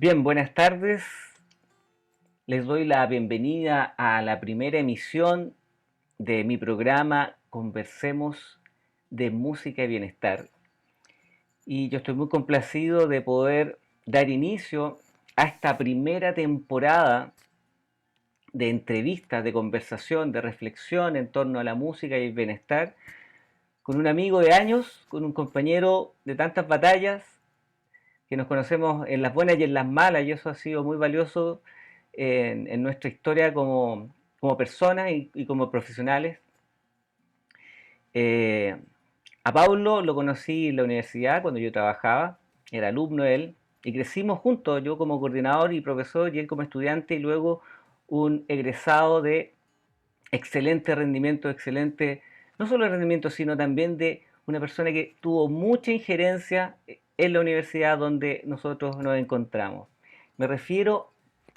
Bien, buenas tardes. Les doy la bienvenida a la primera emisión de mi programa Conversemos de Música y Bienestar. Y yo estoy muy complacido de poder dar inicio a esta primera temporada de entrevistas, de conversación, de reflexión en torno a la música y el bienestar, con un amigo de años, con un compañero de tantas batallas, que nos conocemos en las buenas y en las malas, y eso ha sido muy valioso en nuestra historia como personas y como profesionales. Eh, a Paulo lo conocí en la universidad cuando yo trabajaba, era alumno de él, y crecimos juntos, yo como coordinador y profesor y él como estudiante, y luego un egresado de excelente rendimiento, excelente, no solo rendimiento, sino también de una persona que tuvo mucha injerencia en la universidad donde nosotros nos encontramos. Me refiero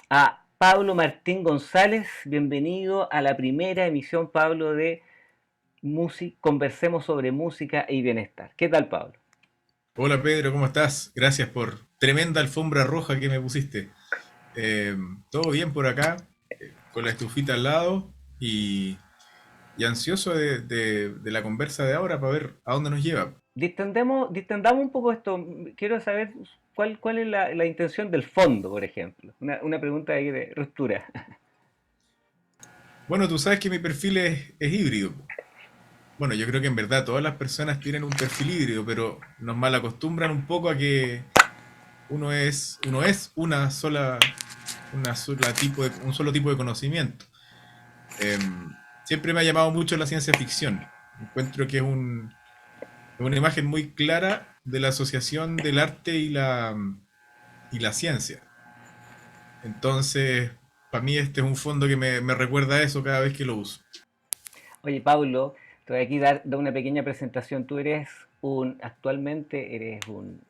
a Pablo Martín González. Bienvenido a la primera emisión, Pablo, de Conversemos sobre música y bienestar. ¿Qué tal, Pablo? Hola Pedro, ¿cómo estás? Gracias por tremenda alfombra roja que me pusiste. Eh, ¿Todo bien por acá? Con la estufita al lado y ansioso de la conversa de ahora para ver a dónde nos lleva. Distendamos un poco esto. Quiero saber cuál es la intención del fondo, por ejemplo. Una pregunta ahí de ruptura. Bueno, tú sabes que mi perfil es híbrido. Bueno, yo creo que en verdad todas las personas tienen un perfil híbrido, pero nos malacostumbran un poco a que uno es un solo tipo de conocimiento. Siempre me ha llamado mucho la ciencia ficción. Encuentro que es una imagen muy clara de la asociación del arte y la ciencia. Entonces, para mí este es un fondo que me recuerda a eso cada vez que lo uso. Oye, Pablo, te voy aquí dar una pequeña presentación. Tú actualmente eres un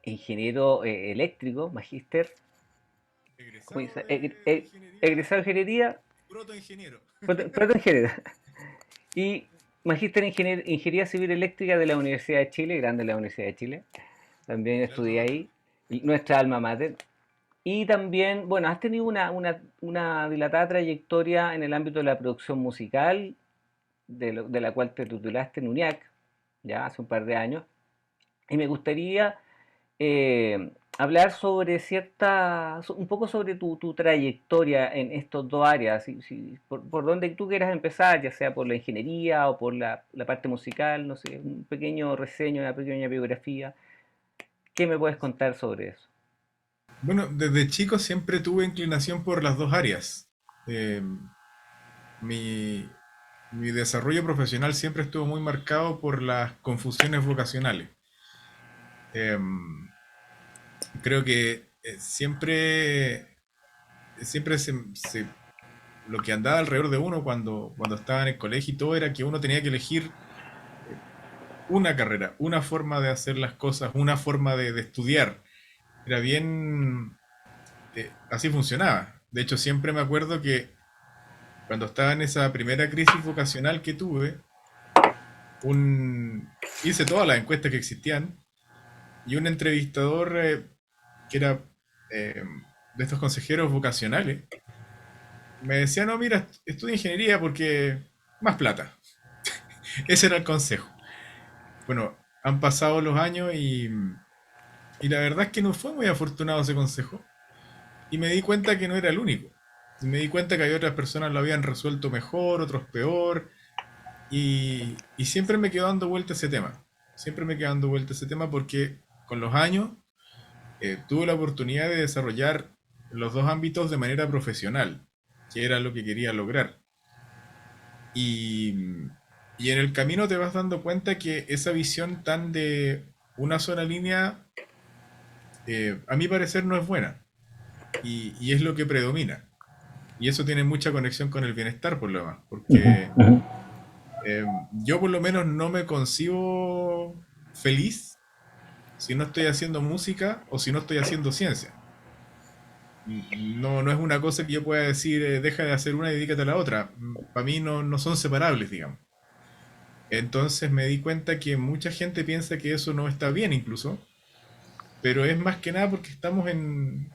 ingeniero eléctrico, magíster, ¿cómo Egresado dice? de ingeniería, Egresado de ingeniería, protoingeniero. protoingeniero, y magíster en ingeniería civil eléctrica de la Universidad de Chile, grande la Universidad de Chile. También El alma estudié mater. ahí, nuestra alma mater. Y también, bueno, has tenido una dilatada trayectoria en el ámbito de la producción musical, de la cual te titulaste en UNIAC, ya hace un par de años. Y me gustaría hablar sobre un poco sobre tu trayectoria en estos dos áreas, por donde tú quieras empezar, ya sea por la ingeniería o por la parte musical, no sé, un pequeño reseño, una pequeña biografía. ¿Qué me puedes contar sobre eso? Bueno, desde chico siempre tuve inclinación por las dos áreas. Eh, mi, mi desarrollo profesional siempre estuvo muy marcado por las confusiones vocacionales. Eh, Creo que siempre lo que andaba alrededor de uno cuando estaba en el colegio y todo era que uno tenía que elegir una carrera, una forma de hacer las cosas, una forma de estudiar. Era bien, así funcionaba. De hecho, siempre me acuerdo que cuando estaba en esa primera crisis vocacional que tuve, hice todas las encuestas que existían y un entrevistador que era eh, de estos consejeros vocacionales me decía, no, mira, estudia ingeniería porque más plata. Ese era el consejo. Bueno, han pasado los años y la verdad es que no fue muy afortunado ese consejo. Y me di cuenta que no era el único. Y me di cuenta que había otras personas lo habían resuelto mejor, otros peor. Y siempre me quedó dando vuelta ese tema. Siempre me quedó dando vuelta ese tema porque con los años tuve la oportunidad de desarrollar los dos ámbitos de manera profesional, que era lo que quería lograr. Y, y en el camino te vas dando cuenta que esa visión tan de una sola línea, a mi parecer, no es buena. Y es lo que predomina. Y eso tiene mucha conexión con el bienestar, por lo demás. Ujú, Porque ujú. yo por lo menos no me concibo feliz si no estoy haciendo música o si no estoy haciendo ciencia. No, no es una cosa que yo pueda decir, deja de hacer una y dedícate a la otra. Para mí no son separables, digamos. Entonces me di cuenta que mucha gente piensa que eso no está bien incluso, pero es más que nada porque estamos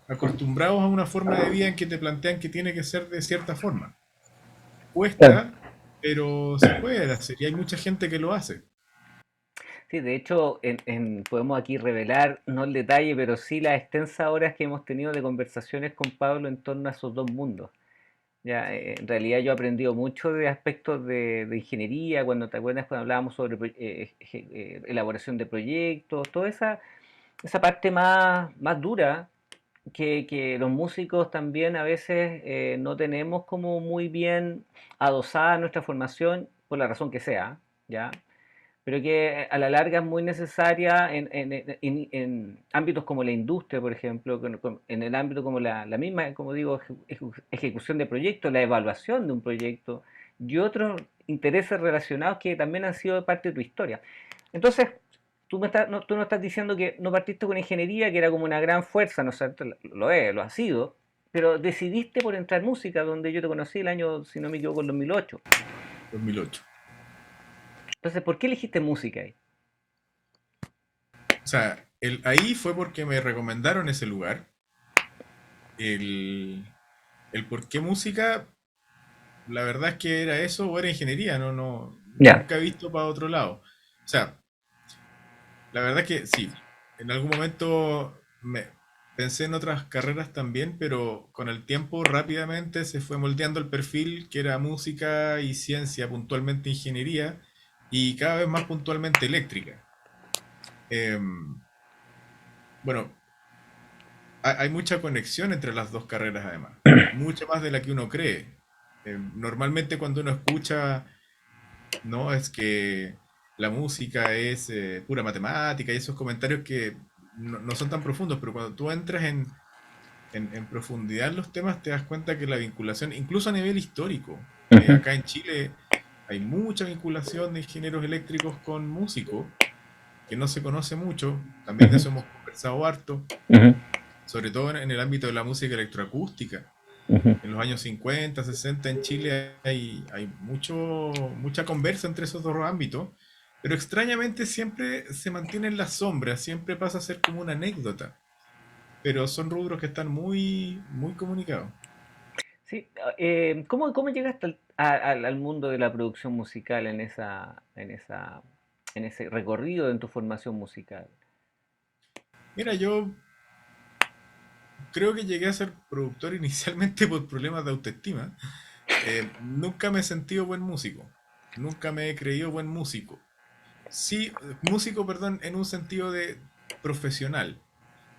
acostumbrados a una forma de vida en que te plantean que tiene que ser de cierta forma. Claro. Cuesta, pero se puede hacer y hay mucha gente que lo hace. Sí, de hecho, podemos aquí revelar, no el detalle, pero sí las extensas horas que hemos tenido de conversaciones con Pablo en torno a esos dos mundos. Ya, en realidad yo he aprendido mucho de aspectos de ingeniería, cuando te acuerdas cuando hablábamos sobre elaboración de proyectos, toda esa parte más dura que los músicos también a veces no tenemos como muy bien adosada nuestra formación, por la razón que sea, ¿ya? Pero que a la larga es muy necesaria en ámbitos como la industria, por ejemplo, en el ámbito como la misma, como digo, ejecución de proyectos, la evaluación de un proyecto y otros intereses relacionados que también han sido parte de tu historia. Entonces, tú no estás diciendo que no partiste con ingeniería, que era como una gran fuerza, ¿no es cierto? Lo ha sido, pero decidiste por entrar en música, donde yo te conocí el año, si no me equivoco, en 2008. 2008. Entonces, ¿por qué elegiste música ahí? O sea, ahí fue porque me recomendaron ese lugar. El, el por qué música, la verdad es que era eso o era ingeniería, Ya. nunca he visto para otro lado. O sea, la verdad es que sí, en algún momento pensé en otras carreras también, pero con el tiempo rápidamente se fue moldeando el perfil que era música y ciencia, puntualmente ingeniería y cada vez más puntualmente eléctrica. Em, bueno, hay mucha conexión entre las dos carreras además, mucha más de la que uno cree. Normalmente cuando uno escucha, no, es que la música es pura matemática y esos comentarios que no son tan profundos, pero cuando tú entras en profundidad en los temas te das cuenta que la vinculación, incluso a nivel histórico, Ujú, acá en Chile hay mucha vinculación de ingenieros eléctricos con músicos, que no se conoce mucho, también de ujú, eso hemos conversado harto, ujú, sobre todo en el ámbito de la música electroacústica. ujú. En los años 50, 60 en Chile hay mucha conversa entre esos dos ámbitos, pero extrañamente siempre se mantiene en la sombra, siempre pasa a ser como una anécdota, pero son rubros que están muy comunicados. Sí, ¿cómo llegaste al mundo de la producción musical en ese recorrido en tu formación musical? Mira, yo creo que llegué a ser productor inicialmente por problemas de autoestima. Nunca me he sentido buen músico, nunca me he creído buen músico. Sí, músico, perdón, en un sentido de profesional.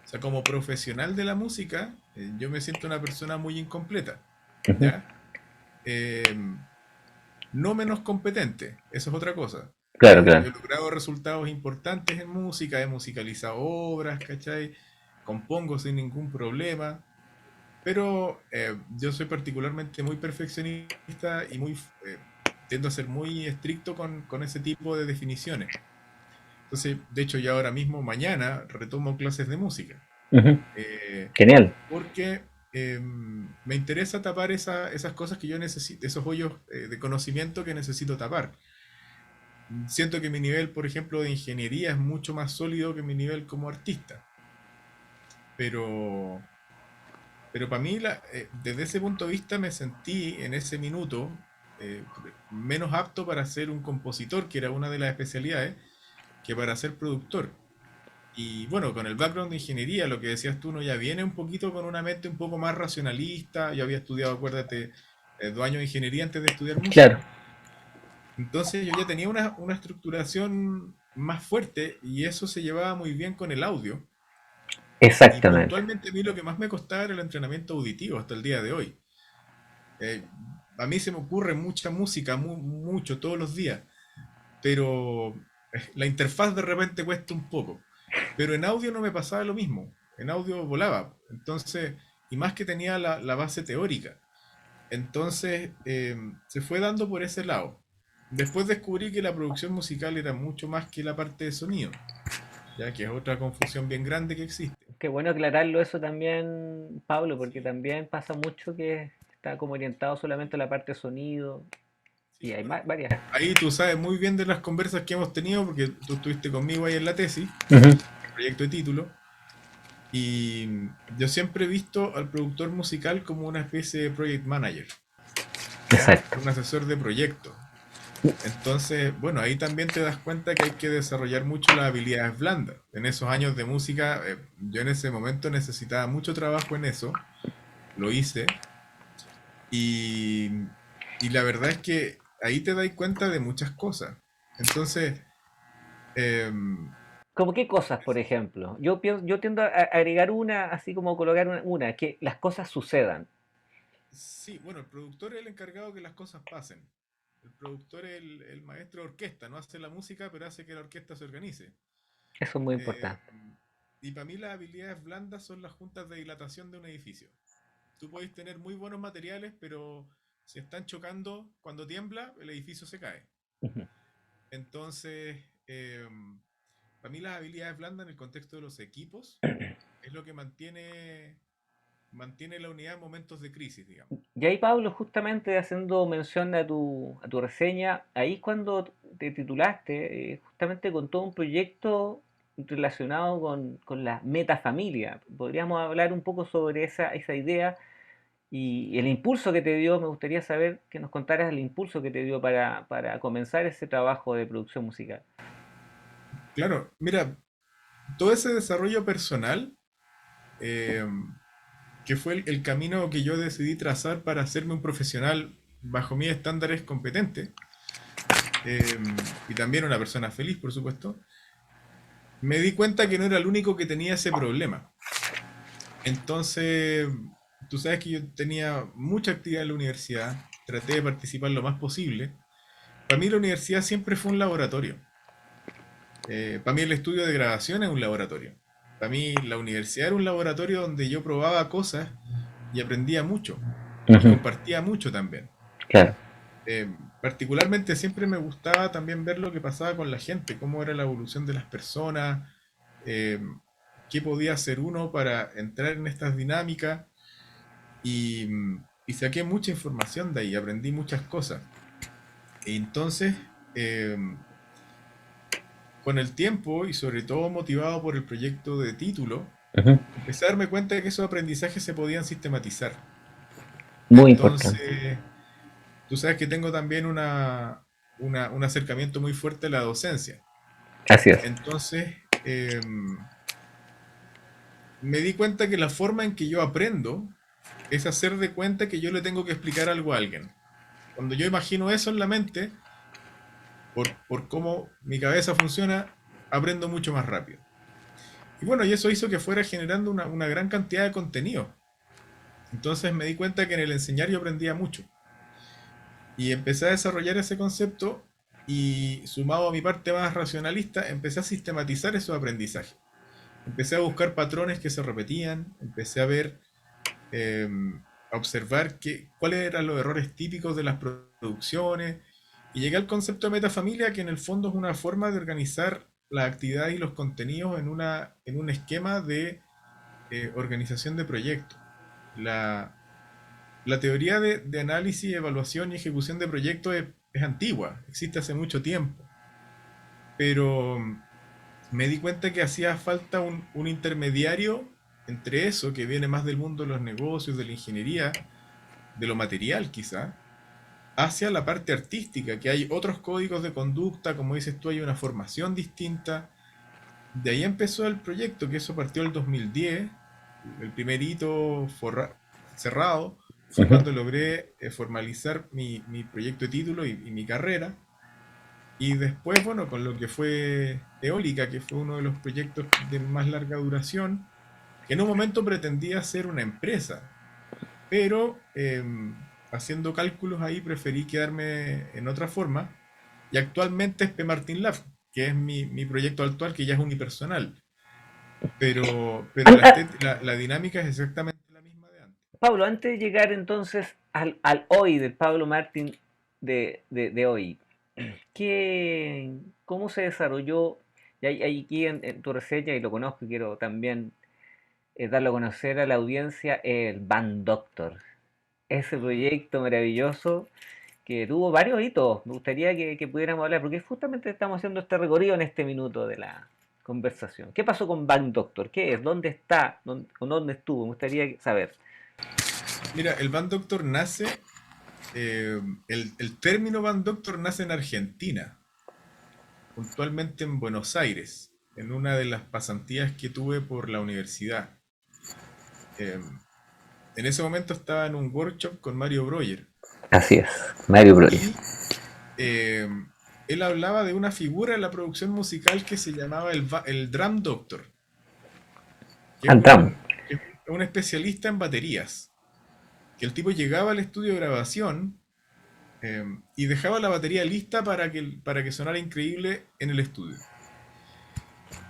O sea, como profesional de la música, yo me siento una persona muy incompleta, Ujú. ¿ya? Eh, no menos competente, eso es otra cosa. Claro, claro. Yo he logrado resultados importantes en música, he musicalizado obras, ¿cachai? Compongo sin ningún problema, pero yo soy particularmente muy perfeccionista y tiendo a ser muy estricto con ese tipo de definiciones. Entonces, de hecho, ya ahora mismo, mañana, retomo clases de música. Ujú. eh, Genial. Porque me interesa tapar esas cosas que yo necesito, esos hoyos de conocimiento que necesito tapar. Siento que mi nivel, por ejemplo, de ingeniería es mucho más sólido que mi nivel como artista, pero, pero para mí, desde ese punto de vista, me sentí en ese minuto eh, menos apto para ser un compositor, que era una de las especialidades, que para ser productor. Y bueno, con el background de ingeniería, lo que decías tú, no ya viene un poquito con una mente un poco más racionalista. Yo había estudiado, acuérdate, 2 años de ingeniería antes de estudiar Claro, música. Entonces yo ya tenía una estructuración más fuerte y eso se llevaba muy bien con el audio. Y exactamente. puntualmente a mí lo que más me costaba era el entrenamiento auditivo hasta el día de hoy. Eh, a mí se me ocurre mucha música, mucho, todos los días, pero la interfaz de repente cuesta un poco. Pero en audio no me pasaba lo mismo. En audio volaba. Entonces, y más que tenía la base teórica. Entonces, se fue dando por ese lado. Después descubrí que la producción musical era mucho más que la parte de sonido, ya que es otra confusión bien grande que existe. Qué bueno aclararlo eso también, Pablo, porque Sí, también pasa mucho que está como orientado solamente a la parte de sonido y sí, hay bueno. varias. Ahí tú sabes muy bien de las conversas que hemos tenido, porque tú estuviste conmigo ahí en la tesis, Ujú. el proyecto de título. Y yo siempre he visto al productor musical como una especie de project manager, ¿ya? Exacto. Un asesor de proyecto. Entonces, bueno, ahí también te das cuenta que hay que desarrollar mucho las habilidades blandas. En esos años de música, yo en ese momento necesitaba mucho trabajo en eso, lo hice, y, y la verdad es que ahí te das cuenta de muchas cosas. Entonces, em, ¿Como qué cosas, por ejemplo? Yo tiendo a agregar una, así como colocar una, que las cosas sucedan. sí, bueno, el productor es el encargado que las cosas pasen. El productor es el maestro de orquesta, no hace la música, pero hace que la orquesta se organice. Eso es muy Eh, importante. y para mí las habilidades blandas son las juntas de dilatación de un edificio. Tú podés tener muy buenos materiales, pero si están chocando cuando tiembla, el edificio se cae. Ujú. Entonces, para mí las habilidades blandas en el contexto de los equipos es lo que mantiene la unidad en momentos de crisis, digamos. Y ahí, Pablo, justamente haciendo mención a tu reseña, ahí es cuando te titulaste, justamente con todo un proyecto relacionado con la metafamilia. Podríamos hablar un poco sobre esa idea y el impulso que te dio. Me gustaría saber que nos contaras el impulso que te dio para comenzar ese trabajo de producción musical. Claro, mira, todo ese desarrollo personal, eh, que fue el camino que yo decidí trazar para hacerme un profesional bajo mis estándares competente, eh, y también una persona feliz, por supuesto, me di cuenta que no era el único que tenía ese problema. Entonces, tú sabes que yo tenía mucha actividad en la universidad, traté de participar lo más posible. Para mí la universidad siempre fue un laboratorio. Para mí el estudio de grabación es un laboratorio. Para mí la universidad era un laboratorio donde yo probaba cosas y aprendía mucho y Ujú. compartía mucho también. Claro. Particularmente siempre me gustaba también ver lo que pasaba con la gente, cómo era la evolución de las personas, eh, qué podía hacer uno para entrar en estas dinámicas, y saqué mucha información de ahí, aprendí muchas cosas. Y entonces, eh, con el tiempo y sobre todo motivado por el proyecto de título, Ujú. empecé a darme cuenta de que esos aprendizajes se podían sistematizar. Muy importante. Entonces, tú sabes que tengo también un acercamiento muy fuerte a la docencia. Así es. Entonces, me di cuenta que la forma en que yo aprendo es hacer de cuenta que yo le tengo que explicar algo a alguien. Cuando yo imagino eso en la mente, por cómo mi cabeza funciona, aprendo mucho más rápido. Y bueno, y eso hizo que fuera generando una gran cantidad de contenido. Entonces me di cuenta que en el enseñar yo aprendía mucho. Y empecé a desarrollar ese concepto, y sumado a mi parte más racionalista, empecé a sistematizar esos aprendizajes. Empecé a buscar patrones que se repetían, empecé a ver, eh, a observar cuáles eran los errores típicos de las producciones, y llegué al concepto de metafamilia, que en el fondo es una forma de organizar las actividades y los contenidos en un esquema de organización de proyectos. La, la teoría de análisis, evaluación y ejecución de proyectos es antigua, existe hace mucho tiempo, pero me di cuenta que hacía falta un intermediario entre eso, que viene más del mundo de los negocios, de la ingeniería, de lo material quizá, hacia la parte artística, que hay otros códigos de conducta, como dices tú, hay una formación distinta. De ahí empezó el proyecto, que eso partió el 2010. El primer hito cerrado fue Ujú. cuando logré formalizar mi proyecto de título y mi carrera. Y después, bueno, con lo que fue Eólica, que fue uno de los proyectos de más larga duración, que en un momento pretendía ser una empresa, pero haciendo cálculos ahí preferí quedarme en otra forma. Y actualmente es P. Martin Lab, que es mi proyecto actual, que ya es unipersonal. Pero An- ah, la dinámica es exactamente la misma de antes. Pablo, antes de llegar entonces al hoy del Pablo Martín de hoy, ¿cómo se desarrolló? Y hay aquí en tu reseña, y lo conozco y quiero también darlo a conocer a la audiencia, el Band Doctor. Ese proyecto maravilloso que tuvo varios hitos. Me gustaría que pudiéramos hablar, porque justamente estamos haciendo este recorrido en este minuto conversación. ¿Qué pasó con Band Doctor? ¿Qué es? ¿Dónde está? ¿Dónde estuvo? Me gustaría saber. Mira, el Band Doctor nace, el término Band Doctor nace en Argentina, puntualmente en Buenos Aires, en una de las pasantías que tuve por la universidad. Eh, en ese momento estaba en un workshop con Mario Breuer Así es, Mario Bros. y eh, él hablaba de una figura en la producción musical que se llamaba el Drum Doctor, que es Antram. un especialista en baterías, que el tipo llegaba al estudio de grabación y dejaba la batería lista para que sonara increíble en el estudio.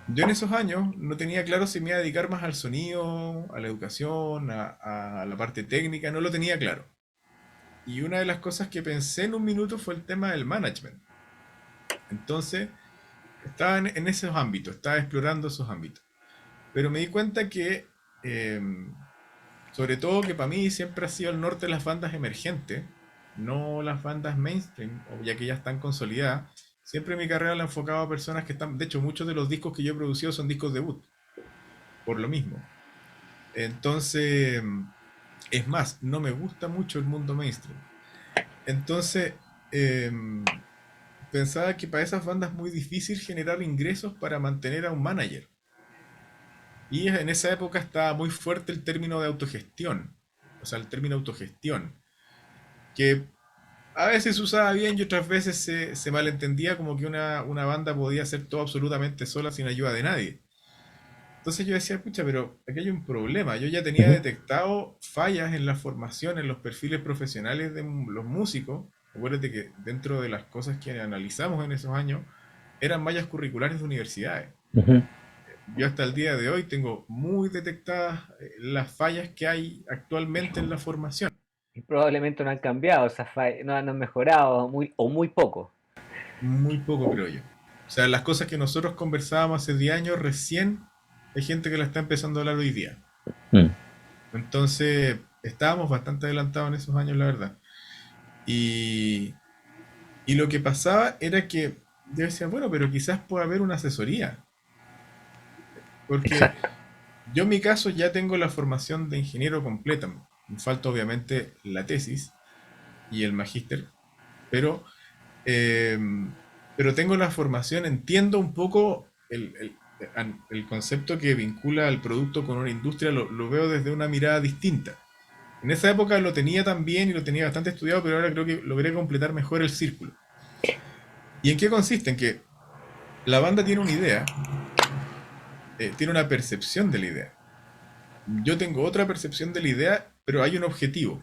Yo en esos años no tenía claro si me iba a dedicar más al sonido, a la educación, a la parte técnica, no lo tenía claro. Y una de las cosas que pensé en un minuto fue el tema del management. Entonces, estaba en esos ámbitos, estaba explorando esos ámbitos. Pero me di cuenta que, eh, sobre todo que para mí siempre ha sido el norte de las bandas emergentes, no las bandas mainstream, o ya que ya están consolidadas. Siempre mi carrera la he enfocado a personas que están, de hecho muchos de los discos que yo he producido son discos debut, por lo mismo. Entonces, es más, no me gusta mucho el mundo mainstream. Entonces, pensaba que para esas bandas es muy difícil generar ingresos para mantener a un manager. Y en esa época estaba muy fuerte el término de autogestión, o sea, el término autogestión, que a veces se usaba bien y otras veces se malentendía como que una banda podía hacer todo absolutamente sola sin ayuda de nadie. Entonces yo decía, pucha, pero aquí hay un problema. Yo ya tenía Ujú. detectado fallas en la formación, en los perfiles profesionales de los músicos. Acuérdate que dentro de las cosas que analizamos en esos años eran mallas curriculares de universidades. Ujú. Yo hasta el día de hoy tengo muy detectadas las fallas que hay actualmente en la formación. Y probablemente no han cambiado, no han mejorado o muy poco. Muy poco, creo yo. O sea, las cosas que nosotros conversábamos hace 10 años, recién hay gente que la está empezando a hablar hoy día. Mm. Entonces, estábamos bastante adelantados en esos años, la verdad. Y, y lo que pasaba era que yo decía, bueno, pero quizás pueda haber una asesoría. Porque Exacto. yo en mi caso ya tengo la formación de ingeniero completa. Me falta obviamente la tesis y el magíster, pero, eh, pero tengo la formación, entiendo un poco el concepto que vincula al producto con una industria, lo veo desde una mirada distinta. En esa época lo tenía también y lo tenía bastante estudiado, pero ahora creo que logré completar mejor el círculo. ¿Y en qué consiste? En que la banda tiene una idea, tiene una percepción de la idea. Yo tengo otra percepción de la idea, pero hay un objetivo.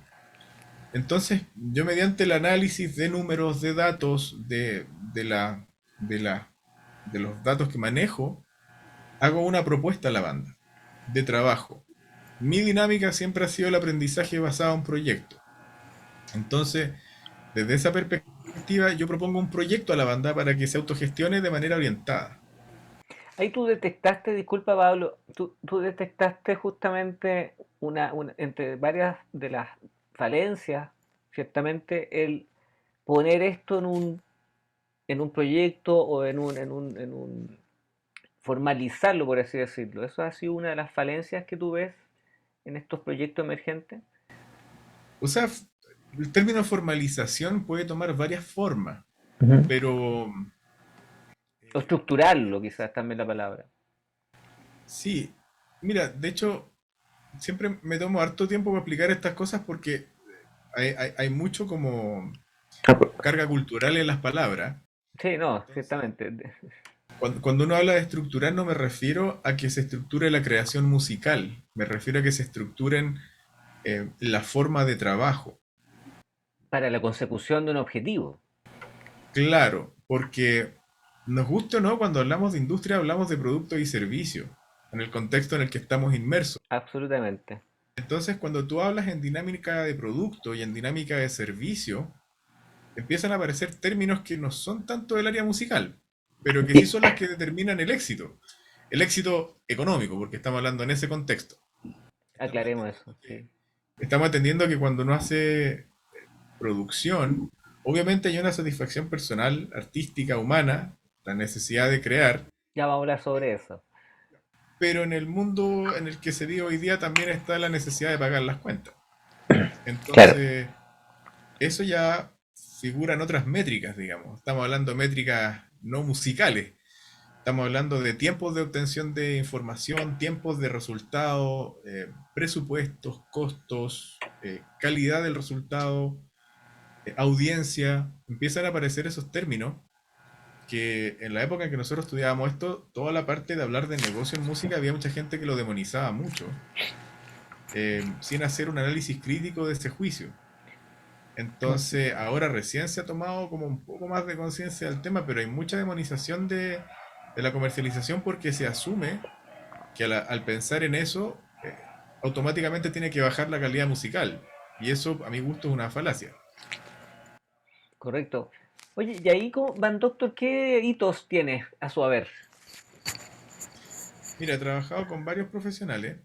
Entonces, yo mediante el análisis de números, de datos, de, la, de los datos que manejo, hago una propuesta a la banda de trabajo. Mi dinámica siempre ha sido el aprendizaje basado en proyectos. Entonces, desde esa perspectiva, yo propongo un proyecto a la banda para que se autogestione de manera orientada. Ahí tú detectaste, disculpa Pablo, tú detectaste justamente entre varias de las falencias, ciertamente, el poner esto en un proyecto o en un formalizarlo, por así decirlo. Eso ha sido una de las falencias que tú ves en estos proyectos emergentes. O sea, el término formalización puede tomar varias formas, Ujú. pero O estructurarlo, quizás también la palabra. sí, mira, de hecho, siempre me tomo harto tiempo para explicar estas cosas porque hay mucho como Ah, pues, carga cultural en las palabras. sí, no, Entonces, ciertamente. cuando uno habla de estructurar no me refiero a que se estructure la creación musical, me refiero a que se estructuren la forma de trabajo. Para la consecución de un objetivo. Claro, porque nos gusta o no, cuando hablamos de industria hablamos de productos y servicios, en el contexto en el que estamos inmersos. Absolutamente. Entonces, cuando tú hablas en dinámica de producto y en dinámica de servicio, empiezan a aparecer términos que no son tanto del área musical, pero que sí Y son las que determinan el éxito. El éxito económico, porque estamos hablando en ese contexto. Estamos aclaremos entendiendo eso, que, sí. estamos entendiendo que cuando uno hace producción, obviamente hay una satisfacción personal, artística, humana, la necesidad de crear, Ya vamos a hablar sobre eso. Pero en el mundo en el que se vive hoy día también está la necesidad de pagar las cuentas. Claro. Entonces, eso ya figura en otras métricas, digamos. Estamos hablando de métricas no musicales. Estamos hablando de tiempos de obtención de información, tiempos de resultado, presupuestos, costos, calidad del resultado, audiencia. Empiezan a aparecer esos términos que en la época en que nosotros estudiábamos esto, toda la parte de hablar de negocio en música, había mucha gente que lo demonizaba mucho, sin hacer un análisis crítico de ese juicio. Entonces, ahora recién se ha tomado como un poco más de conciencia del tema, pero hay mucha demonización de la comercialización porque se asume que al pensar en eso, automáticamente tiene que bajar la calidad musical. Y eso, a mi gusto, es una falacia. Correcto. Oye, y ahí, Van Doctor, ¿qué hitos tienes a su haber? Mira, he trabajado con varios profesionales,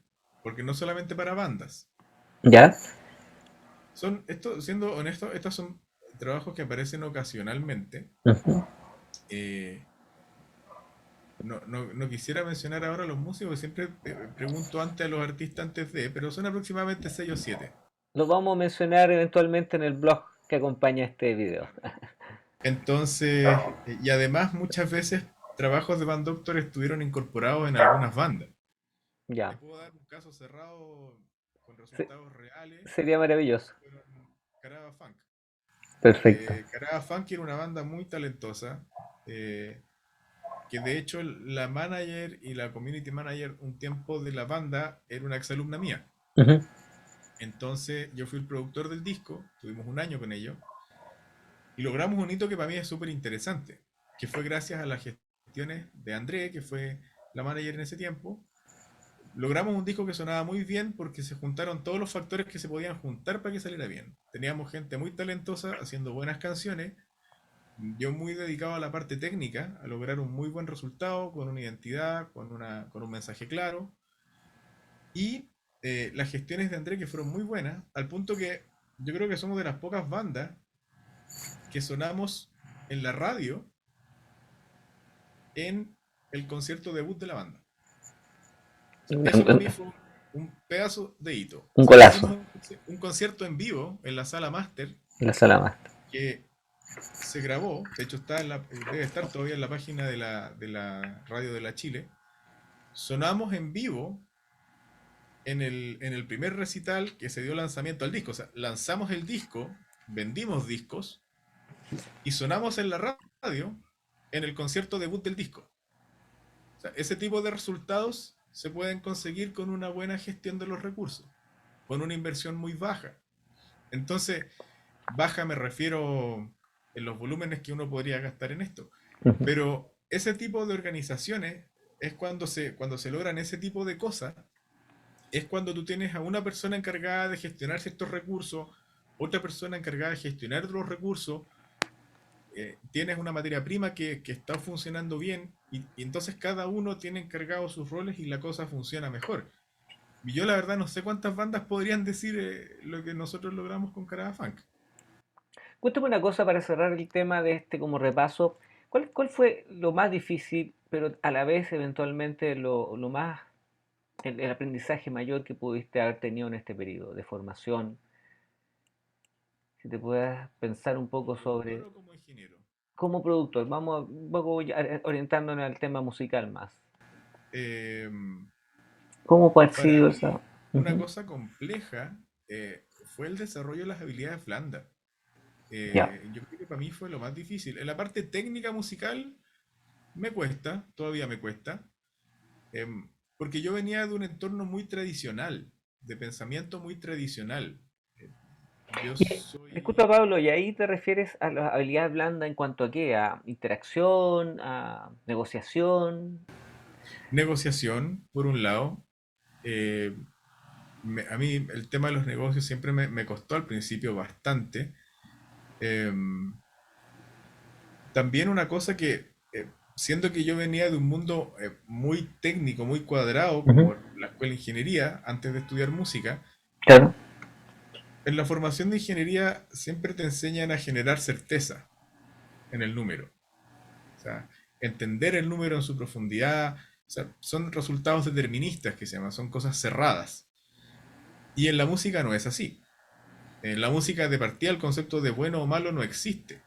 porque no solamente para bandas. ¿Ya? Siendo honesto, estos son trabajos que aparecen ocasionalmente. Ujú. Eh, no quisiera mencionar ahora los músicos, siempre pregunto antes a los artistas antes de, pero son aproximadamente 6 o 7. Lo vamos a mencionar eventualmente en el blog que acompaña este video. Entonces, y además muchas veces trabajos de Band Doctor estuvieron incorporados en algunas bandas. Te Ya. puedo dar un caso cerrado con Se- resultados reales sería maravilloso. que fueron Caraba Funk. Perfecto. Caraba Funk era una banda muy talentosa, eh, que de hecho la manager y la community manager un tiempo de la banda era una exalumna mía. Ujú. Entonces yo fui el productor del disco, tuvimos un año con ellos, y logramos un hito que para mí es súper interesante, que fue gracias a las gestiones de André, que fue la manager en ese tiempo. Logramos un disco que sonaba muy bien porque se juntaron todos los factores que se podían juntar para que saliera bien. Teníamos gente muy talentosa haciendo buenas canciones, yo muy dedicado a la parte técnica, a lograr un muy buen resultado, con una identidad, con un mensaje claro, y las gestiones de André que fueron muy buenas, al punto que yo creo que somos de las pocas bandas que sonamos en la radio en el concierto debut de la banda. O sea, eso para mí fue un pedazo de hito. O Un sea, golazo hicimos un concierto en vivo en la sala Master en la sala más. que se grabó, de hecho debe estar todavía en la página de la radio de la Chile. Sonamos en vivo en el primer recital que se dio lanzamiento al disco. O sea, lanzamos el disco, vendimos discos y sonamos en la radio en el concierto debut del disco. O sea, ese tipo de resultados se pueden conseguir con una buena gestión de los recursos, con una inversión muy baja. Entonces, baja me refiero en los volúmenes que uno podría gastar en esto. Ujú. Pero ese tipo de organizaciones es cuando se logran ese tipo de cosas, es cuando tú tienes a una persona encargada de gestionar ciertos recursos, otra persona encargada de gestionar otros recursos, tienes una materia prima que está funcionando bien y entonces cada uno tiene encargado sus roles y la cosa funciona mejor. Y yo la verdad no sé cuántas bandas podrían decir lo que nosotros logramos con Caraba Funk. Cuéntame una cosa para cerrar el tema de este como repaso. ¿Cuál fue lo más difícil, pero a la vez eventualmente lo más, el aprendizaje mayor que pudiste haber tenido en este periodo de formación? Si te puedas pensar un ¿Como poco productor sobre, o como ingeniero? como productor, vamos un poco ya orientándonos al tema musical más. Eh, ¿Cómo ha para sido esa? mí, una Ujú. cosa compleja fue el desarrollo de las habilidades blandas. Ya. Yo creo que para mí fue lo más difícil. En la parte técnica musical me cuesta, todavía me cuesta, porque yo venía de un entorno muy tradicional, de pensamiento muy tradicional. Eh, yo Y, disculpa, soy Pablo, ¿y ahí te refieres a la habilidad blanda en cuanto a qué? ¿A interacción? ¿A negociación? negociación, por un lado. eh, a mí el tema de los negocios siempre me costó al principio bastante. Em, También una cosa que, siendo que yo venía de un mundo muy técnico, muy cuadrado, Ujú. como la escuela de ingeniería, antes de estudiar música, Claro. en la formación de ingeniería siempre te enseñan a generar certeza en el número. O sea, entender el número en su profundidad. O sea, son resultados deterministas que se llaman, son cosas cerradas. Y en la música no es así. En la música de partida el concepto de bueno o malo no existe.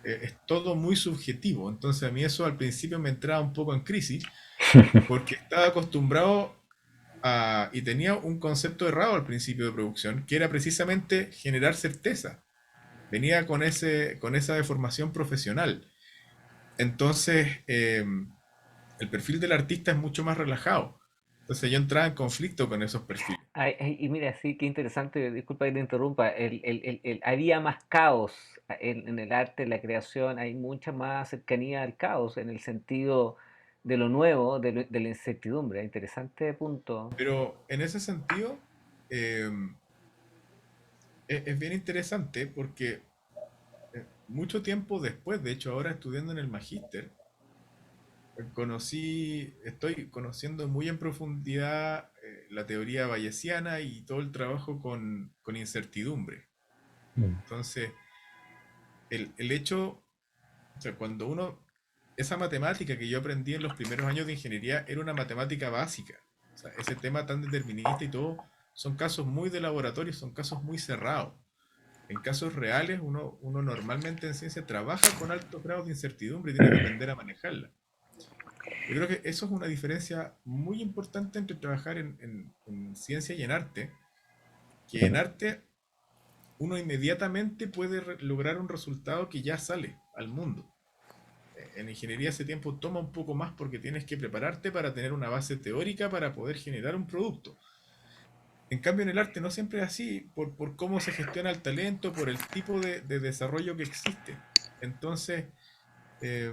Es todo muy subjetivo. Entonces a mí eso al principio me entraba un poco en crisis porque estaba acostumbrado y tenía un concepto errado al principio de producción, que era precisamente generar certeza. Venía con esa deformación profesional. Entonces, el perfil del artista es mucho más relajado. Entonces yo entraba en conflicto con esos perfiles. Y mira, sí, qué interesante, disculpa que te interrumpa, había más caos en el arte, en la creación, hay mucha más cercanía al caos en el sentido de lo nuevo, de la incertidumbre. Interesante punto. Pero en ese sentido, eh, es bien interesante porque mucho tiempo después, de hecho ahora estudiando en el magíster, estoy conociendo muy en profundidad la teoría bayesiana y todo el trabajo con incertidumbre. Mm. Entonces, el hecho, o sea, cuando esa matemática que yo aprendí en los primeros años de ingeniería era una matemática básica. O sea, ese tema tan determinista y todo, son casos muy de laboratorio, son casos muy cerrados. En casos reales, uno normalmente en ciencia trabaja con altos grados de incertidumbre y tiene que aprender a manejarla. Yo creo que eso es una diferencia muy importante entre trabajar en ciencia y en arte, que en arte uno inmediatamente puede lograr un resultado que ya sale al mundo. En ingeniería ese tiempo toma un poco más porque tienes que prepararte para tener una base teórica para poder generar un producto. En cambio, en el arte no siempre es así, por cómo se gestiona el talento, por el tipo de desarrollo que existe. Entonces, eh,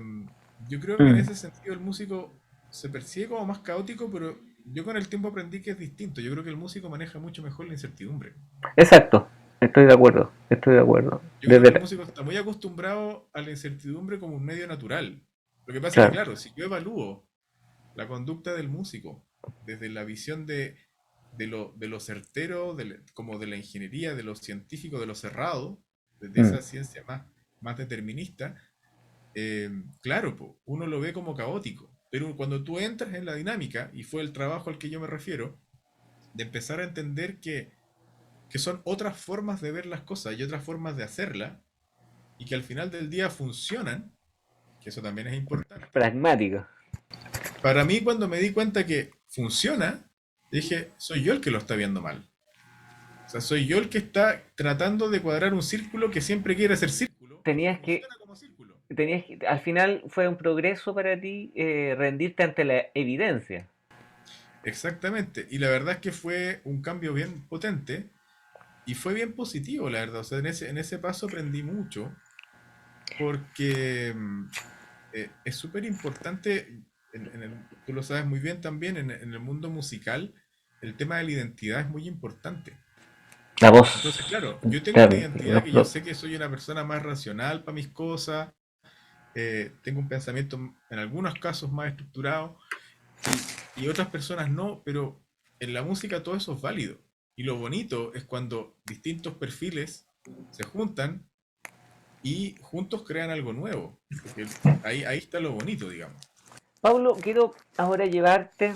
yo creo que en Mm. ese sentido el músico se percibe como más caótico, pero yo con el tiempo aprendí que es distinto. Yo creo que el músico maneja mucho mejor la incertidumbre. Exacto, estoy de acuerdo, estoy de acuerdo. Yo creo que Desde el la- músico está muy acostumbrado a la incertidumbre como un medio natural. Lo que pasa es que, claro. claro, si yo evalúo la conducta del músico desde la visión de lo certero, como de la ingeniería, de lo científico, de lo cerrado, desde Mm. esa ciencia más determinista, claro, po, uno lo ve como caótico, pero cuando tú entras en la dinámica, y fue el trabajo al que yo me refiero, de empezar a entender que son otras formas de ver las cosas y otras formas de hacerlas, y que al final del día funcionan, que eso también es importante. Pragmático. Para mí, cuando me di cuenta que funciona, dije, soy yo el que lo está viendo mal. O sea, soy yo el que está tratando de cuadrar un círculo que siempre quiere hacer círculo, porque Tenías que, funciona como círculo. al final fue un progreso para ti rendirte ante la evidencia. Exactamente. Y la verdad es que fue un cambio bien potente y fue bien positivo, la verdad. O sea, en ese paso aprendí mucho porque es súper importante, tú lo sabes muy bien también, en el mundo musical, el tema de la identidad es muy importante. La voz, Entonces, claro, yo tengo una claro, identidad que yo sé que soy una persona más racional para mis cosas, tengo un pensamiento en algunos casos más estructurado y otras personas no, pero en la música todo eso es válido. Y lo bonito es cuando distintos perfiles se juntan y juntos crean algo nuevo, porque ahí está lo bonito, digamos. Pablo, quiero ahora llevarte.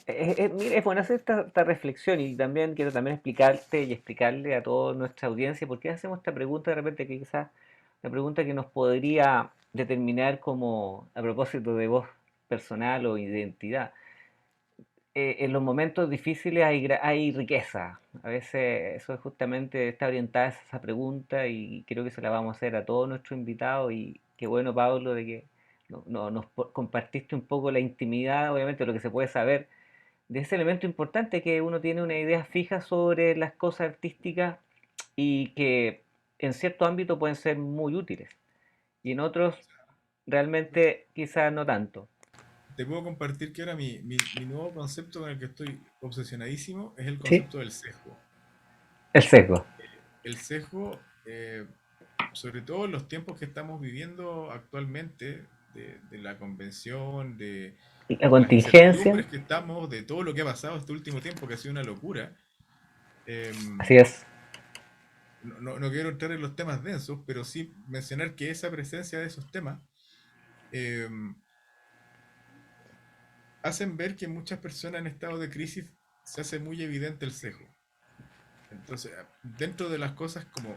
Mira, es bueno hacer esta reflexión y también quiero también explicarte y explicarle a toda nuestra audiencia por qué hacemos esta pregunta de repente que quizás una pregunta que nos podría determinar como a propósito de voz personal o identidad. En los momentos difíciles hay riqueza. A veces eso es justamente está orientada a esa pregunta y creo que se la vamos a hacer a todos nuestros invitados y qué bueno, Pablo, de que compartiste un poco la intimidad, obviamente lo que se puede saber de ese elemento importante que uno tiene una idea fija sobre las cosas artísticas y que en cierto ámbito pueden ser muy útiles y en otros realmente quizás no tanto. Te puedo compartir que ahora mi nuevo concepto con el que estoy obsesionadísimo es el ¿Sí? concepto del sesgo. El sesgo. El sesgo, sobre todo en los tiempos que estamos viviendo actualmente, de la convención, La de las contingencia, incertidumbres que estamos, de todo lo que ha pasado este último tiempo, que ha sido una locura. así em, es. no quiero entrar en los temas densos, pero sí mencionar que esa presencia de esos temas eh, hacen ver que en muchas personas en estado de crisis se hace muy evidente el sesgo. Entonces, dentro de las cosas como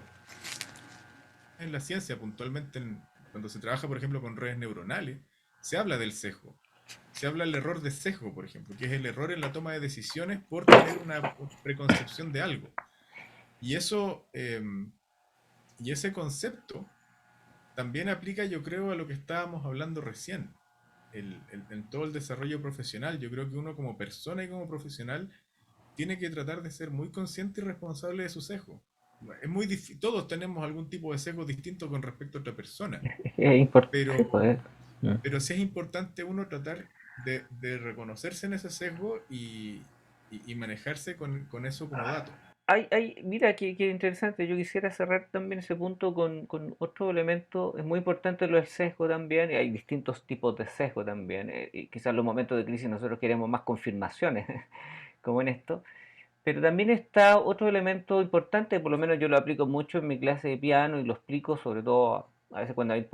en la ciencia, puntualmente cuando se trabaja, por ejemplo, con redes neuronales, se habla del sesgo. Se habla del error de sesgo, por ejemplo, que es el error en la toma de decisiones por tener una preconcepción de algo. Y eso, y ese concepto también aplica, yo creo, a lo que estábamos hablando recién, en todo el desarrollo profesional. Yo creo que uno como persona y como profesional tiene que tratar de ser muy consciente y responsable de su sesgo. Es muy todos tenemos algún tipo de sesgo distinto con respecto a otra persona, Es importante, sí, pero, pues. pero sí es importante uno tratar de reconocerse en ese sesgo y manejarse con eso como dato. Mira, qué interesante. Yo quisiera cerrar también ese punto con otro elemento. Es muy importante lo del sesgo también. Y hay distintos tipos de sesgo también. Y quizás en los momentos de crisis nosotros queremos más confirmaciones, como en esto. Pero también está otro elemento importante, por lo menos yo lo aplico mucho en mi clase de piano y lo explico sobre todo a veces cuando hay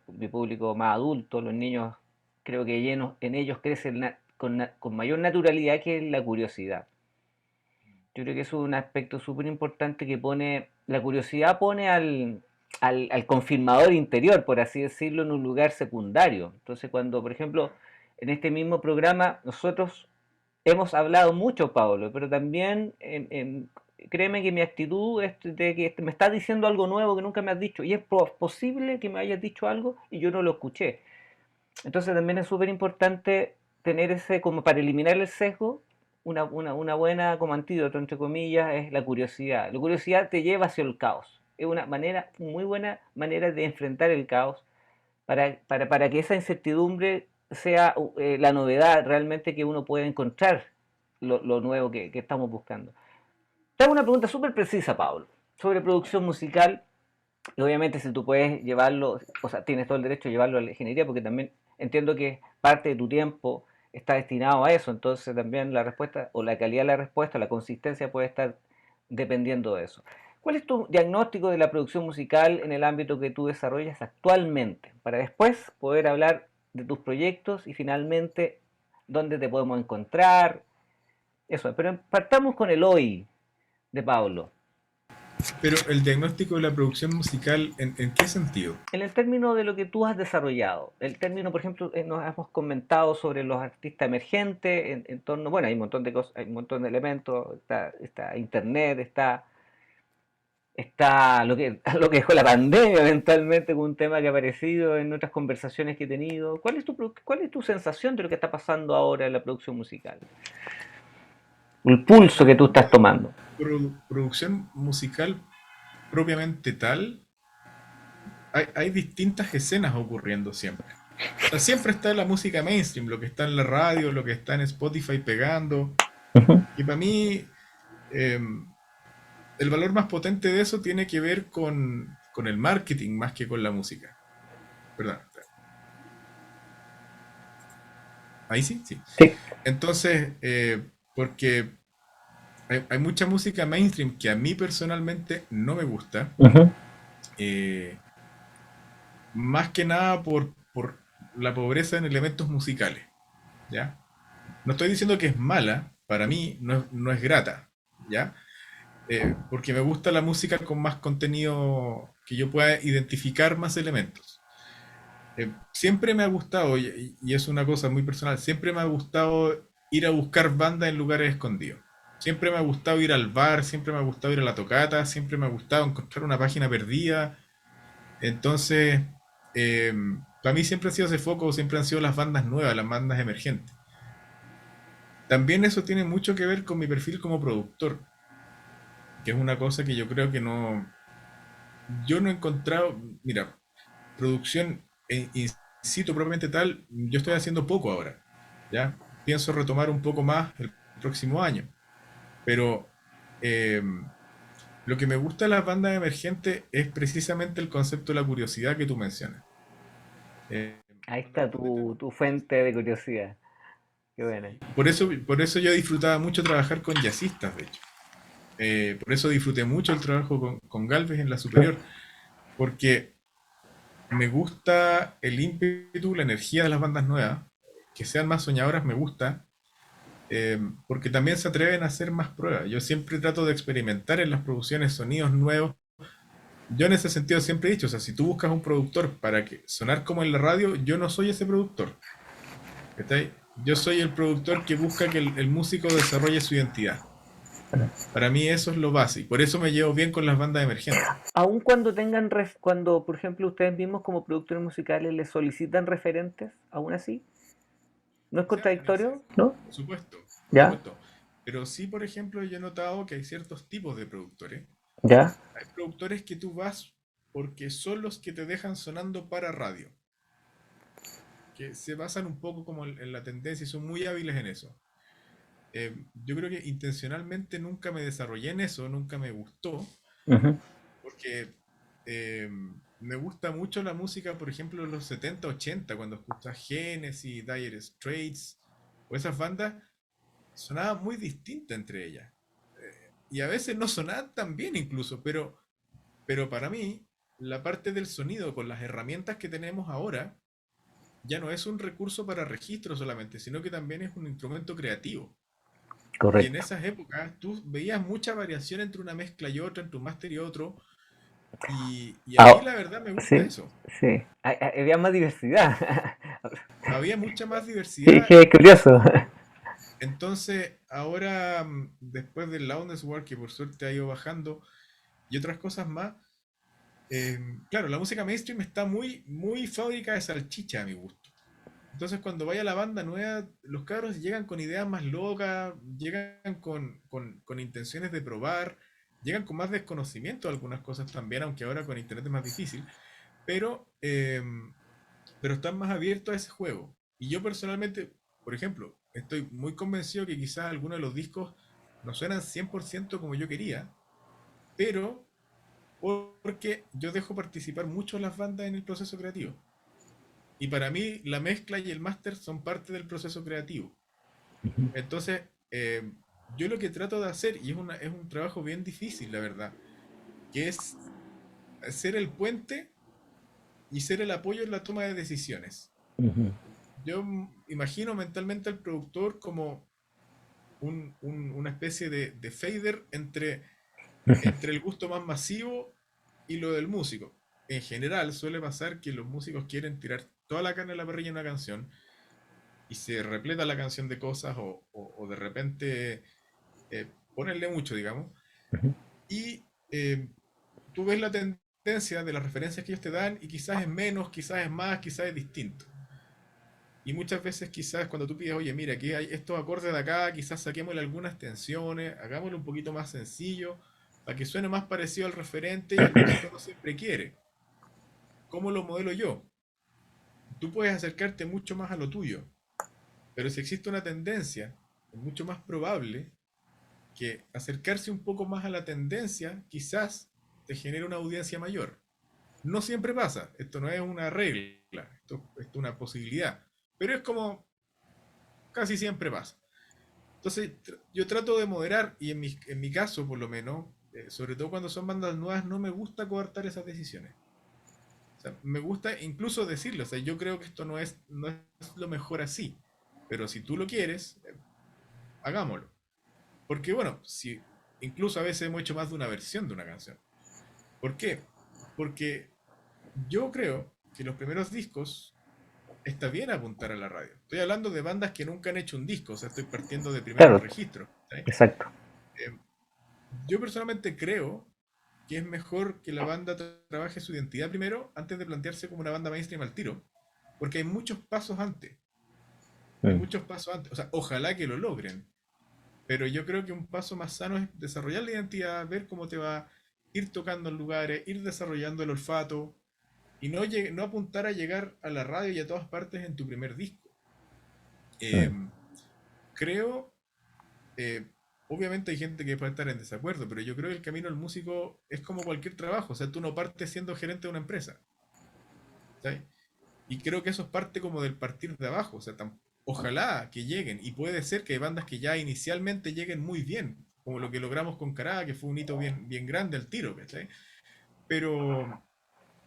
mi público más adulto, los niños creo que en ellos crecen con mayor naturalidad que la curiosidad. Yo creo que eso es un aspecto súper importante que la curiosidad pone al confirmador interior, por así decirlo, en un lugar secundario. Entonces cuando, por ejemplo, en este mismo programa nosotros hemos hablado mucho, Pablo, pero también créeme que mi actitud es de que me estás diciendo algo nuevo que nunca me has dicho y es posible que me hayas dicho algo y yo no lo escuché. Entonces también es súper importante tener ese, como para eliminar el sesgo, una buena como antídoto, entre comillas, es la curiosidad. La curiosidad te lleva hacia el caos. Es una muy buena manera de enfrentar el caos para que esa incertidumbre sea la novedad realmente que uno puede encontrar lo nuevo que estamos buscando. Te hago una pregunta súper precisa, Pablo, sobre producción musical. Y obviamente si tú puedes llevarlo, o sea, tienes todo el derecho de llevarlo a la ingeniería, porque también entiendo que parte de tu tiempo está destinado a eso, entonces también la respuesta, o la calidad de la respuesta, la consistencia puede estar dependiendo de eso. ¿Cuál es tu diagnóstico de la producción musical en el ámbito que tú desarrollas actualmente? Para después poder hablar de tus proyectos y finalmente dónde te podemos encontrar. Eso, pero partamos con el hoy de Pablo. Pero el diagnóstico de la producción musical, ¿en qué sentido? En el término de lo que tú has desarrollado, el término, por ejemplo, nos hemos comentado sobre los artistas emergentes, en torno, bueno, hay un montón de cosas, hay un montón de elementos, está internet, está lo que dejó la pandemia eventualmente, con un tema que ha aparecido en otras conversaciones que he tenido. ¿Cuál es tu sensación de lo que está pasando ahora en la producción musical? El pulso que tú estás tomando. Producción musical propiamente tal, hay distintas escenas ocurriendo siempre. O sea, siempre está la música mainstream, lo que está en la radio, lo que está en Spotify pegando. Ujú. Y para mí, eh, el valor más potente de eso tiene que ver con el marketing más que con la música. Perdón. Ahí sí, sí. Sí. Entonces, porque hay mucha música mainstream que a mí personalmente no me gusta, Ujú. eh, más que nada por la pobreza en elementos musicales, ¿ya? No estoy diciendo que es mala, para mí no es grata, ¿ya? Porque me gusta la música con más contenido, que yo pueda identificar más elementos. Siempre me ha gustado, y es una cosa muy personal, siempre me ha gustado ir a buscar bandas en lugares escondidos. Siempre me ha gustado ir al bar, siempre me ha gustado ir a la tocata, siempre me ha gustado encontrar una página perdida. Entonces, eh, para mí siempre ha sido ese foco, siempre han sido las bandas nuevas, las bandas emergentes. También eso tiene mucho que ver con mi perfil como productor, que es una cosa que yo creo que yo no he encontrado, mira, producción in situ propiamente tal, yo estoy haciendo poco ahora, ¿ya? Pienso retomar un poco más el próximo año, pero eh, lo que me gusta de las bandas emergentes es precisamente el concepto de la curiosidad que tú mencionas. Ahí Cuando está tú metes tu fuente de curiosidad. Qué buena. por eso yo disfrutaba mucho trabajar con jazzistas, de hecho. Por eso disfruté mucho el trabajo con Galvez en la superior, porque Me gusta el ímpetu, la energía de las bandas nuevas, que sean más soñadoras me gusta, porque también se atreven a hacer más pruebas. Yo siempre trato de experimentar en las producciones sonidos nuevos. Yo en ese sentido siempre he dicho, o sea, si tú buscas un productor para que sonar como en la radio, yo no soy ese productor. ¿Cachai? Yo soy el productor que busca que el músico desarrolle su identidad. Para mí eso es lo básico. Por eso me llevo bien con las bandas emergentes. Aun cuando cuando, por ejemplo, ustedes mismos como productores musicales les solicitan referentes, aún así, ¿no es O sea, contradictorio? ¿No? por supuesto, por ¿Ya? supuesto. Pero sí, por ejemplo, yo he notado que hay ciertos tipos de productores. ¿Ya? Hay productores que tú vas porque son los que te dejan sonando para radio, que se basan un poco como en la tendencia y son muy hábiles en eso. Yo creo que intencionalmente nunca me desarrollé en eso, nunca me gustó, Ujú. porque eh, me gusta mucho la música, por ejemplo, de los 70 80 cuando escuchas Genesis, Dire Straits, o esas bandas, sonaban muy distintas entre ellas. Y a veces no sonaban tan bien incluso, pero para mí, la parte del sonido con las herramientas que tenemos ahora ya no es un recurso para registro solamente, sino que también es un instrumento creativo. Y en Correcto. esas épocas tú veías mucha variación entre una mezcla y otra, entre un máster y otro, y a mí Ah, la verdad me gusta sí, eso. sí. Había más diversidad. Había mucha más Sí, diversidad. qué curioso. Entonces, ahora, después del Loudness War, que por suerte ha ido bajando, y otras cosas más, claro, la música mainstream está muy, muy fábrica de salchicha a mi gusto. Entonces, cuando vaya la banda nueva, los cabros llegan con ideas más locas, llegan con intenciones de probar, llegan con más desconocimiento de algunas cosas también, aunque ahora con internet es más difícil, pero, pero están más abiertos a ese juego. Y yo personalmente, por ejemplo, estoy muy convencido que quizás algunos de los discos no suenan 100% como yo quería, pero porque yo dejo participar mucho a las bandas en el proceso creativo. Y para mí la mezcla y el máster son parte del proceso creativo. Entonces, yo lo que trato de hacer, y es un trabajo bien difícil, la verdad, que es ser el puente y ser el apoyo en la toma de decisiones. Ujú. Yo imagino mentalmente al productor como una especie de fader entre el gusto más masivo y lo del músico. En general suele pasar que los músicos quieren tirar toda la carne a la parrilla en una canción y se repleta la canción de cosas o de repente ponerle mucho, digamos. Y tú ves la tendencia de las referencias que ellos te dan y quizás es menos, quizás es más, quizás es distinto. Y muchas veces quizás cuando tú pides, oye, mira, aquí hay estos acordes de acá, quizás saquémosle algunas tensiones, hagámoslo un poquito más sencillo, para que suene más parecido al referente y el músico no siempre quiere. ¿Cómo lo modelo yo? Tú puedes acercarte mucho más a lo tuyo, pero si existe una tendencia, es mucho más probable que acercarse un poco más a la tendencia quizás te genere una audiencia mayor. No siempre pasa, esto no es una regla, esto es una posibilidad, pero es como casi siempre pasa. Entonces yo trato de moderar y en mi caso por lo menos, sobre todo cuando son bandas nuevas, no me gusta coartar esas decisiones. O sea, me gusta incluso decirlo, o sea, yo creo que esto no es lo mejor así, pero si tú lo quieres, hagámoslo. Porque bueno, si incluso a veces hemos hecho más de una versión de una canción. ¿Por qué? Porque yo creo que los primeros discos está bien apuntar a la radio. Estoy hablando de bandas que nunca han hecho un disco, o sea, estoy partiendo de primeros Claro, registros. ¿Sí? exacto. Yo personalmente creo que es mejor que la banda trabaje su identidad primero antes de plantearse como una banda mainstream al tiro, porque hay muchos pasos antes. Hay Mm. muchos pasos antes. O sea, ojalá que lo logren, pero yo creo que un paso más sano es desarrollar la identidad, ver cómo te va, ir tocando en lugares, ir desarrollando el olfato y no apuntar a llegar a la radio y a todas partes en tu primer disco. Mm. Eh, creo, eh, obviamente hay gente que puede estar en desacuerdo, pero yo creo que el camino del músico es como cualquier trabajo, o sea, tú no partes siendo gerente de una empresa, ¿sabes? Y creo que eso es parte como del partir de abajo, o sea, ojalá que lleguen, y puede ser que hay bandas que ya inicialmente lleguen muy bien, como lo que logramos con Cará, que fue un hito bien, bien grande al tiro, ¿cachai? Pero,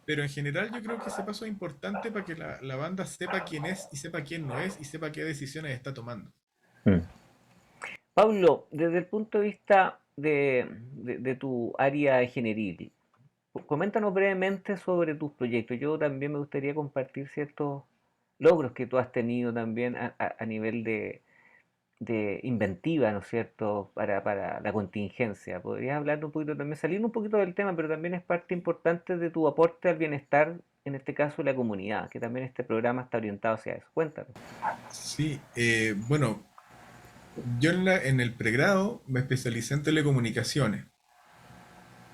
pero en general yo creo que ese paso es importante para que la banda sepa quién es y sepa quién no es y sepa qué decisiones está tomando. Mm. Pablo, desde el punto de vista de tu área ingenieril, coméntanos brevemente sobre tus proyectos. Yo también me gustaría compartir ciertos logros que tú has tenido también a nivel de inventiva, ¿no es cierto?, para la contingencia. ¿Podrías hablar un poquito también, salir un poquito del tema, pero también es parte importante de tu aporte al bienestar, en este caso de la comunidad, que también este programa está orientado hacia eso? Cuéntanos. Sí, bueno, yo en el pregrado me especialicé en telecomunicaciones.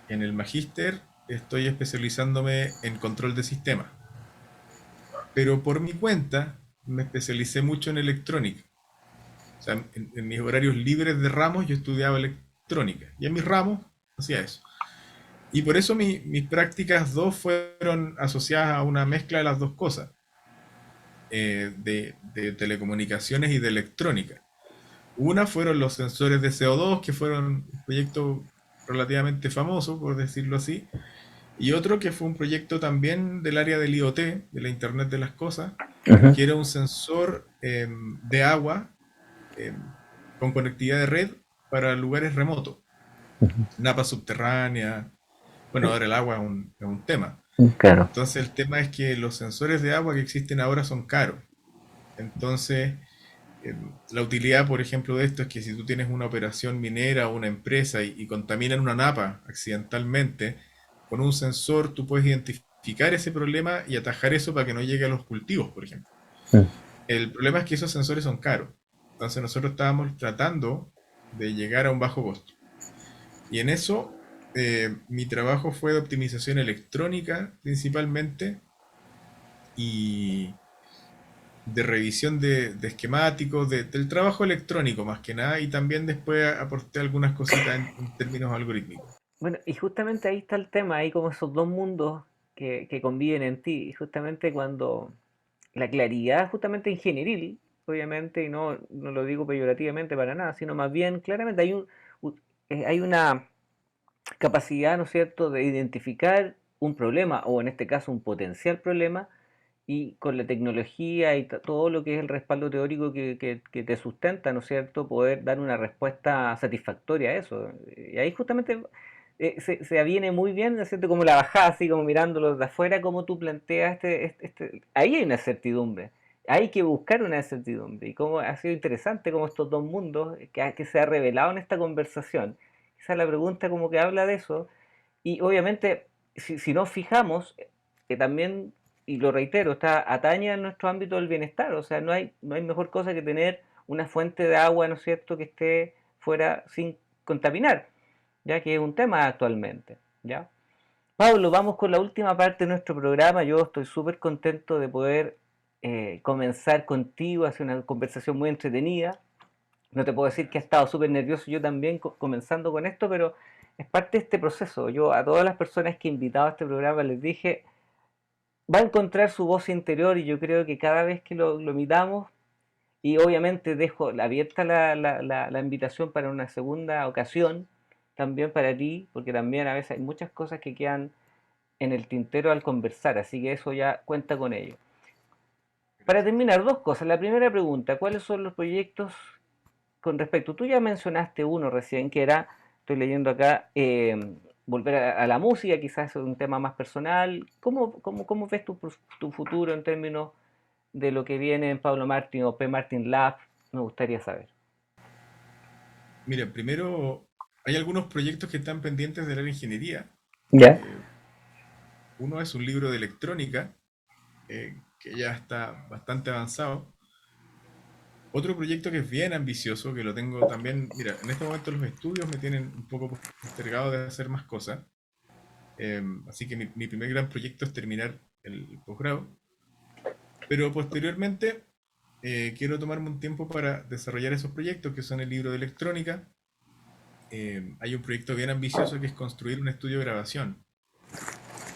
En el magíster estoy especializándome en control de sistemas. Pero por mi cuenta me especialicé mucho en electrónica. O sea, en mis horarios libres de ramos yo estudiaba electrónica. Y en mis ramos hacía eso. Y por eso mis prácticas dos fueron asociadas a una mezcla de las dos cosas, de telecomunicaciones y de electrónica. Una fueron los sensores de CO2, que fueron un proyecto relativamente famoso, por decirlo así, y otro que fue un proyecto también del área del IoT, de la Internet de las Cosas, Ujú, que era un sensor de agua eh, con conectividad de red para lugares remotos, napas subterráneas. Bueno, ahora el agua es un tema. ujú. Claro. Entonces el tema es que los sensores de agua que existen ahora son caros. Entonces, la utilidad, por ejemplo, de esto es que si tú tienes una operación minera o una empresa y contaminan una napa accidentalmente, con un sensor tú puedes identificar ese problema y atajar eso para que no llegue a los cultivos, por ejemplo. Mm. El problema es que esos sensores son caros. Entonces nosotros estábamos tratando de llegar a un bajo costo. Y en eso mi trabajo fue de optimización electrónica principalmente y de revisión de esquemáticos, del trabajo electrónico más que nada, y también después aporté algunas cositas en términos algorítmicos. Bueno, y justamente ahí está el tema, ahí como esos dos mundos que conviven en ti, y justamente cuando la claridad justamente ingenieril, obviamente, y no lo digo peyorativamente para nada, sino más bien claramente hay una capacidad, ¿no es cierto?, de identificar un problema, o en este caso un potencial problema, y con la tecnología y todo lo que es el respaldo teórico que te sustenta, ¿no es cierto?, poder dar una respuesta satisfactoria a eso. Y ahí justamente se aviene muy bien, ¿no es cierto?, como la bajada, así como mirándolo de afuera, como tú planteas ahí hay una certidumbre. Hay que buscar una certidumbre. Y cómo ha sido interesante como estos dos mundos que se ha revelado en esta conversación. Esa es la pregunta como que habla de eso. Y obviamente, si nos fijamos, también, y lo reitero, está atañe a nuestro ámbito del bienestar. O sea, no hay mejor cosa que tener una fuente de agua, ¿no es cierto?, que esté fuera sin contaminar, ya que es un tema actualmente. ¿Ya? Pablo, vamos con la última parte de nuestro programa. Yo estoy súper contento de poder comenzar contigo, hacer una conversación muy entretenida. No te puedo decir que he estado súper nervioso yo también comenzando con esto, pero es parte de este proceso. Yo a todas las personas que he invitado a este programa les dije, va a encontrar su voz interior, y yo creo que cada vez que lo imitamos, y obviamente dejo abierta la invitación para una segunda ocasión, también para ti, porque también a veces hay muchas cosas que quedan en el tintero al conversar, así que eso ya cuenta con ello. Para Gracias. terminar, dos cosas. La primera pregunta, ¿cuáles son los proyectos con respecto? Tú ya mencionaste uno recién, que era, estoy leyendo acá, volver a la música, quizás es un tema más personal. ¿Cómo ves tu futuro en términos de lo que viene en Pablo Martín o P. Martin Lab? Me gustaría saber. Mira, primero hay algunos proyectos que están pendientes de la ingeniería. ¿Ya? Eh, Uno es un libro de electrónica que ya está bastante avanzado. Otro proyecto que es bien ambicioso, que lo tengo también, mira, en este momento los estudios me tienen un poco postergado de hacer más cosas. Así que mi primer gran proyecto es terminar el posgrado. Pero posteriormente quiero tomarme un tiempo para desarrollar esos proyectos que son el libro de electrónica. Hay un proyecto bien ambicioso que es construir un estudio de grabación,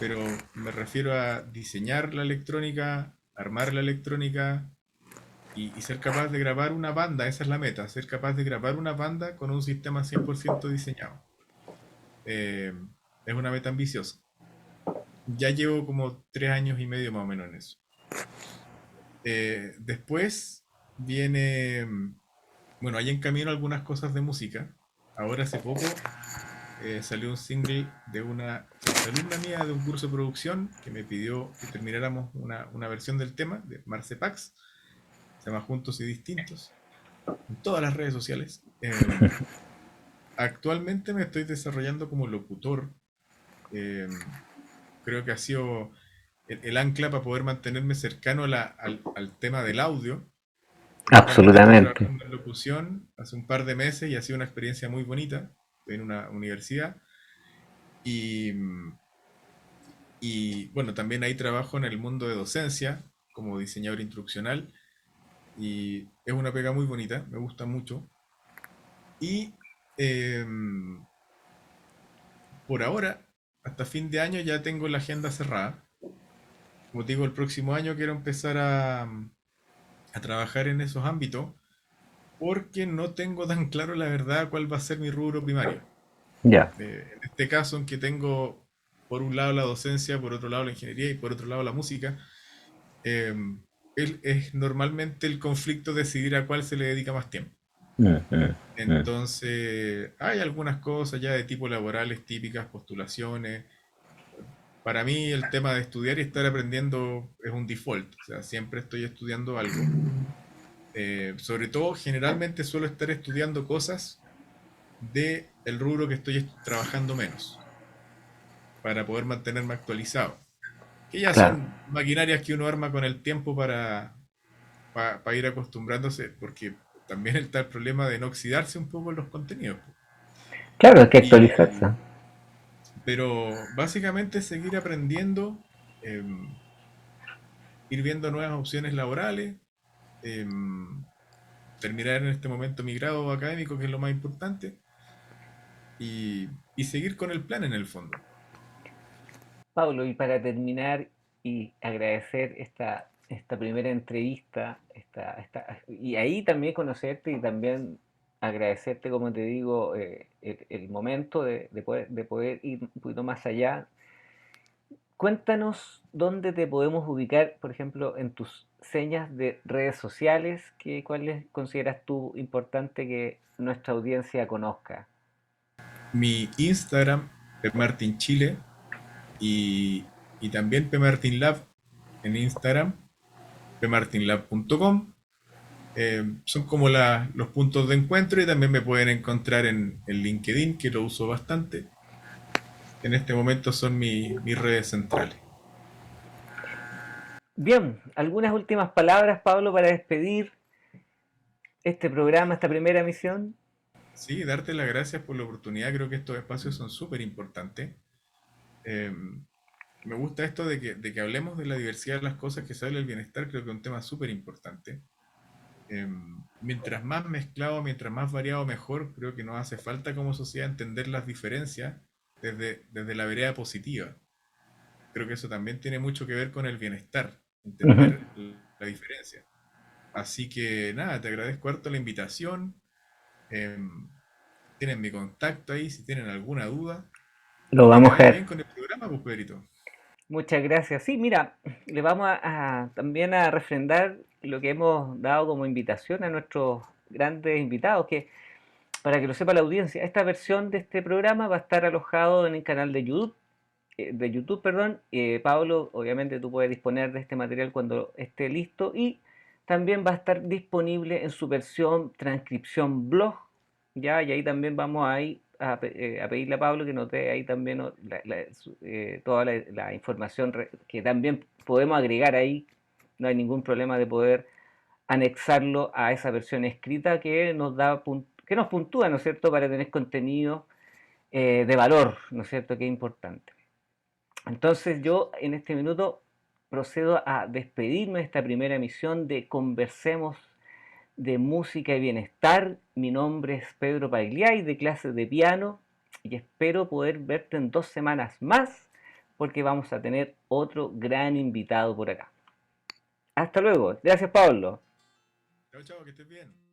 pero me refiero a diseñar la electrónica, armar la electrónica y ser capaz de grabar una banda. Esa es la meta, ser capaz de grabar una banda con un sistema 100% diseñado. Eh, es una meta ambiciosa. Ya llevo como 3 años y medio más o menos en eso. Después viene, bueno, hay en camino algunas cosas de música. Ahora hace poco salió un single de una exalumna mía de un curso de producción que me pidió que termináramos una versión del tema de Marce Pax, se llama Juntos y Distintos, en todas las redes sociales. Actualmente me estoy desarrollando como locutor. eh, Creo que ha sido el ancla para poder mantenerme cercano al tema del audio, porque actualmente estoy Absolutamente. trabajando en locución hace un par de meses y ha sido una experiencia muy bonita en una universidad. Y, y bueno, también ahí trabajo en el mundo de docencia como diseñador instruccional y es una pega muy bonita, me gusta mucho. Y por ahora, hasta fin de año ya tengo la agenda cerrada. Como te digo, el próximo año quiero empezar a trabajar en esos ámbitos porque no tengo tan claro la verdad cuál va a ser mi rubro primario. Ya, En este caso, en que tengo por un lado la docencia, por otro lado la ingeniería y por otro lado la música, eh, es normalmente el conflicto decidir a cuál se le dedica más tiempo. mm, mm, mm. Entonces, hay algunas cosas ya de tipo laborales típicas, postulaciones. Para mí el tema de estudiar y estar aprendiendo es un default, o sea, siempre estoy estudiando algo. Sobre todo, generalmente suelo estar estudiando cosas de el rubro que estoy trabajando menos, para poder mantenerme actualizado. Que ya Claro. son maquinarias que uno arma con el tiempo para ir acostumbrándose, porque también está el problema de no oxidarse un poco en los contenidos. Claro, hay que actualizarse. Y, pero básicamente seguir aprendiendo, em, ir viendo nuevas opciones laborales, em, terminar en este momento mi grado académico, que es lo más importante, y seguir con el plan en el fondo. Pablo, y para terminar y agradecer esta primera entrevista, y ahí también conocerte y también agradecerte, como te digo, el momento de poder ir un poquito más allá. Cuéntanos dónde te podemos ubicar, por ejemplo, en tus señas de redes sociales, cuáles consideras tú importante que nuestra audiencia conozca. Mi Instagram, pmartinchile, y también pmartinlab en Instagram, pmartinlab.com. Son como los puntos de encuentro y también me pueden encontrar en LinkedIn, que lo uso bastante. En este momento son mis redes centrales. Bien, algunas últimas palabras, Pablo, para despedir este programa, esta primera emisión. Sí, darte las gracias por la oportunidad. Creo que estos espacios son súper importantes. Eh, Me gusta esto de que hablemos de la diversidad de las cosas, que se habla del bienestar. Creo que es un tema súper importante. Mientras más mezclado, mientras más variado, mejor. Creo que nos hace falta como sociedad entender las diferencias desde la vereda positiva. Creo que eso también tiene mucho que ver con el bienestar, Ujú. entender la diferencia. Así que nada, te agradezco harto la invitación. Em, Tienen mi contacto ahí si tienen alguna duda. Lo Y que te vamos a vaya ver. bien con el programa, pues Pedrito. Muchas gracias. Sí, mira, le vamos también a refrendar lo que hemos dado como invitación a nuestros grandes invitados, que para que lo sepa la audiencia, esta versión de este programa va a estar alojado en el canal de YouTube, perdón. Pablo, obviamente tú puedes disponer de este material cuando esté listo y también va a estar disponible en su versión transcripción blog, ya, y ahí también vamos a pedirle a Pablo que nos dé ahí también toda la información que también podemos agregar ahí, no hay ningún problema de poder anexarlo a esa versión escrita que nos puntúa, ¿no es cierto?, para tener contenido de valor, ¿no es cierto?, que es importante. Entonces yo en este minuto procedo a despedirme de esta primera emisión de Conversemos de Música y Bienestar. Mi nombre es Pedro Pagliai, de clases de piano, y espero poder verte en 2 semanas más porque vamos a tener otro gran invitado por acá. Hasta luego. Gracias, Pablo. Chao, chao, que estés bien.